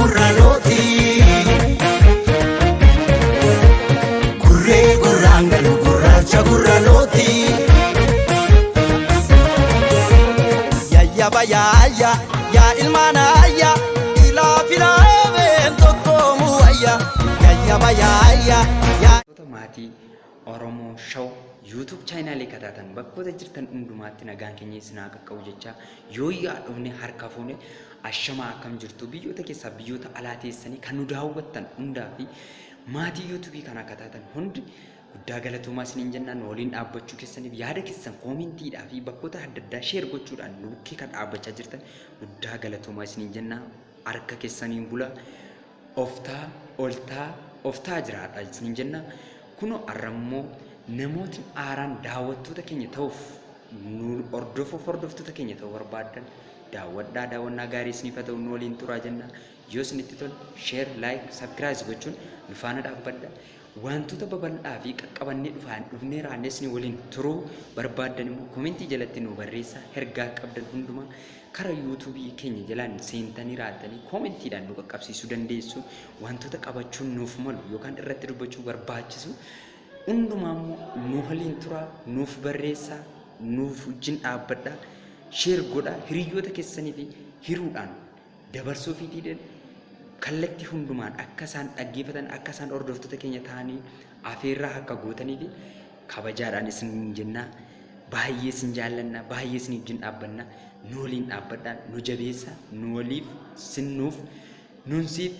gurraaloti gurree gurraangalu gurraacha gurraaloti Bayaya ya ilmanaya ila filamen tokkomu ayya ya bayaya ya Otomaatii Oromoo Show YouTube channel katatan bakkoota jirtan hundumaatti nagaan keenya isinaa qaqqabu jecha yoo yaadofne harka fuune ashama akkam jirtu biyyoota keessaa biyyoota alaa teessanii kan nu daawwattan hundaa fi maatii YouTube kana katatan hundi guddaa galatoomaa isiniin jennaan waliin dhaabbachuu keessaniif yaada keessan koomentiidhaa fi bakkoota adda addaa share gochuudhaan nu bukkee kan dhaabbachaa jirtan guddaa galatoomaa isiniin jennaan harka keessaniin bula oftaa jiraadha isiniin jennaan kuno arrammoo namooti aaraan daawwattoota keenya ta'uuf nu hordoftoota keenya ta'uu barbaadan daawwannaa gaarii isiniif ta'u nu waliin turaa jennaan yoo isinitti tole share like subscribe gochuun nu faana dhaabbadha wantoota babal'aa fi qaqqabannee dhufnee raannesni waliin turuu barbaadan immoo komentii jalatti nu barreessaa ergaa qabdan hundumaa karaa YouTube keenya jalaan seentanii raatanii komentiidhaan nu qaqqabsiisuu dandeessu wantoota qabachuun nuuf malu yookaan irratti dubbachuu barbaachisu hundumaa immoo nu waliin turaa nuuf barreessaa nuuf wajjin dhaabbadha share godha hiriyoota keessanii fi hiruudhaan dabarsuu fi diidan kallatti hundumaan akka isaan dhaggeeffatan akka isaan hordoftoota keenya ta'anii afeerraa akka gootanii fi kabajaadhaan isin jenna baay'ee isin jaallanna baay'ee isin wajjin dhaabbanna nu waliin dhaabbadhaan nu jabeessa nu waliif sinnuuf nunsiif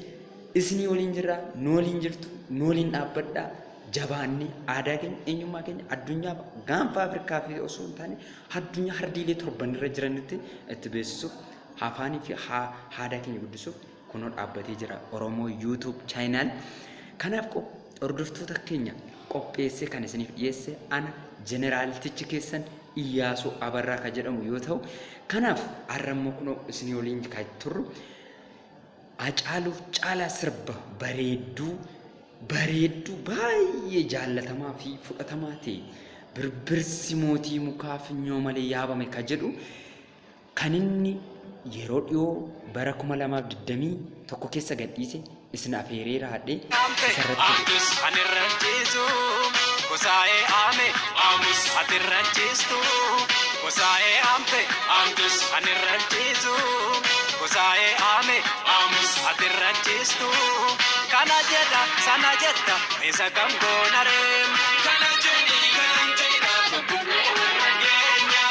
isinii waliin jirra nu waliin jirtu nu waliin dhaabbadhaa jabaanni aadaa keenya eenyummaa keenya addunyaa gaanfa Afrikaa fi osoo hin taane addunyaa hardiilee torban irra jiranitti itti beeksisuuf afaanii fi aadaa keenya guddisuuf kunoo dhaabbatee jira Oromoo YouTube channel kanaaf hordoftoota keenya qopheessee kan isiniif dhiyeesse ana jeneraalitichi keessan Iyyaasuu Abarraa ka jedhamu yoo ta'u kanaaf arrammoo kunoo isinii waliin kan turru Hacaaluuf Caalaa sirba bareedduu baay'ee jaallatamaa fi fudhatamaa ta'e birbirsi mootii mukaa finyoo malee yaabame ka jedhu kan inni yeroo dhiyoo bara 2021 keessa gadhiise isin afeeree raadhee isarratti anirranchiisu gosaa'ee aame aamus atirranchiistu gosaa'ee aamte aamtus anirranchiisu gosaa'ee aame aamus atirranchiistu kana jedha sana jedha isa kam goonareem kana jedhi kan jedha bubbullee warrageenya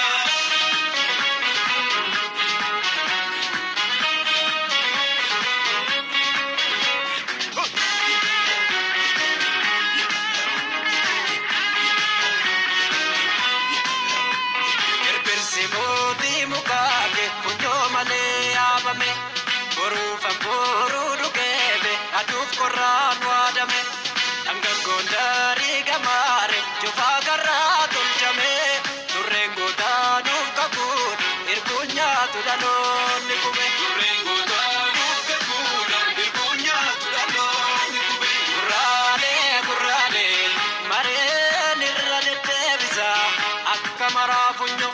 aduuf korraan waadame dhangan gondarii gamaare jufaa garraa tolchame turreen gootaanuuf qabuun irkuun nyaatu dhaloonni kume turreen gootaanuuf qabuun irkuun nyaatu dhaloonni kume gurraalee mareen irra deddeebisa akka maraa funyo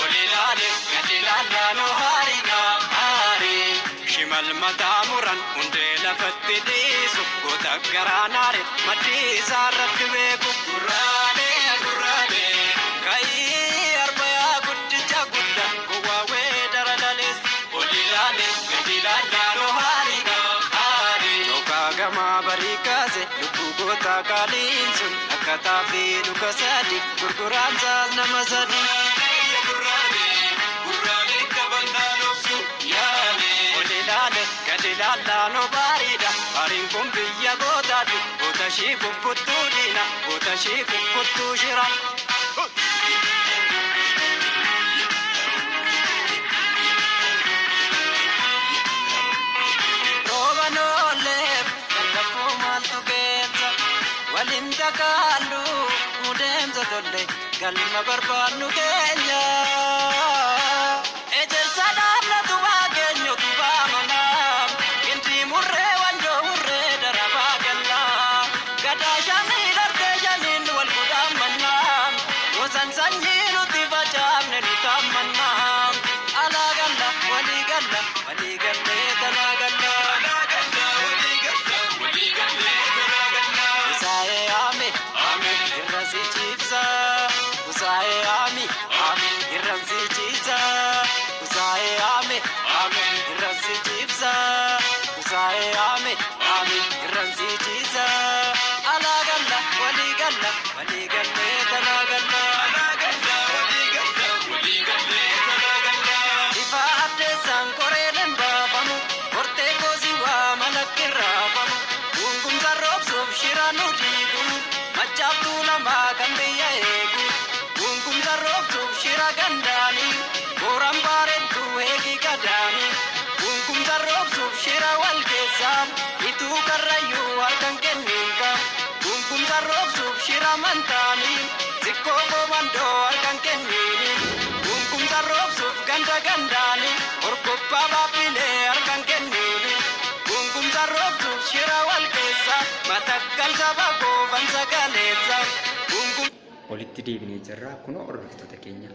oliilaale gadi laallaaloo haarinaa haarii shimal mataa muran hundee lafatti dhiisu goota garaanaare maddii isaa irratti beeku gurraalee ka'ii arbayaa guddicha guddaa gowwaawee dara lalees oliilaale gadi laallaaloo haarii yookaa gamaa barii kaase lubbuu goota qaaliin sun akka taafii dhuka sadi gurguraan saas nama sadi gurraalee qabannaa lobsu yaale oliilaale gadi laallaaloo baariidha bariin kun biyya gootaati goota shii kukkuttuu diina goota shii kukkuttuu shira rooba noolleef gallafuu maaltu keessa waliin takaallu mudeemsa tolle galma barbaannu keenya ejersa dhaabna tubaa keenyu tubaa manaa inti murree wanjoo murree darabaa gallaa gadaa shanii darbee shaniin wal fudhaan mannaa gosan sanyii nuti facaafne nu taammannaa alaa galla walii gallee tanaa gallaa shira gandaani booraan baareetu eegi gadaani gunkumsa roobsuuf shira wal keessaa ituu karrayyuu harkan kenniinka gunkumsa roobsuuf shira mantaani zikkoo komandoo harkan kenniini gunkumsa roobsuuf ganda gandaani horkobbaa baabbilee harkan kenniini gunkumsa roobsuuf shira wal keessaa matakkal saba goofan sagaleessa Walitti deebinee jirra kunoo hordoftoota keenya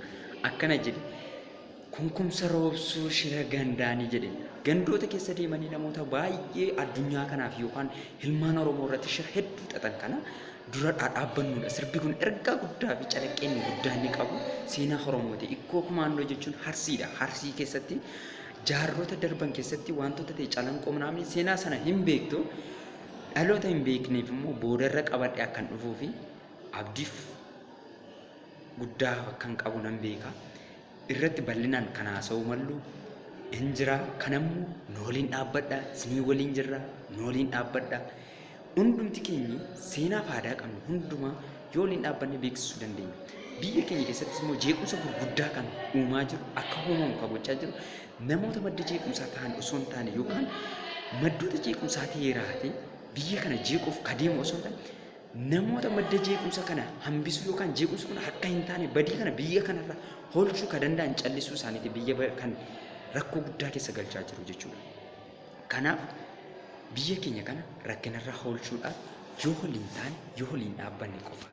akkana jedhe kunkumsa roobsuu shira gandaanii jedhe gandoota keessa deemanii namoota baay'ee addunyaa kanaaf yookaan ilmaan Oromoo irratti shira hedduu xaxan kana dura dhaabbannuudha. Sirbi kun ergaa guddaa fi calaqqeenni guddaa inni qabu seenaa Oromooti. Ikkoo kumaandoo jechuun harsiidha. Harsii keessatti jaarrota darban keessatti wantoota ta'e calanqoo namni seenaa sana hin beektu dhaloota hin beekneef immoo boodarra qabadhe akkan dhufuu fi abdiif guddaa kan qabu nan beeka. Irratti bal'inaan kan haasa'u mallu hin jira. Kanammoo nooliin dhaabbadha. Sinii waliin jirra. Nooliin dhaabbadha. Hundumti keenya seenaa faadaa qabnu hundumaa yoo waliin dhaabbanne beeksisuu dandeenya. Biyya keenya keessattis immoo jeequmsa gurguddaa kan uumaa jiru akka uumamu kabochaa jiru namoota madda jeequmsaa ta'an osoo hin taane yookaan maddoota jeequmsaa ta'ee raate biyya kana jeequuf kadeemu osoo hin taane namoota madda jeequmsa kana hambisuu yookaan jeequmsa kana akka hin taane badii kana biyya kanarra oolchuu ka danda'an callisuu isaaniiti biyya kan rakkoo guddaa keessa galchaa jiru jechuudha. Kanaaf biyya keenya kana rakkinarra oolchuudhaaf yoo waliin taane yoo waliin dhaabbanne qofa.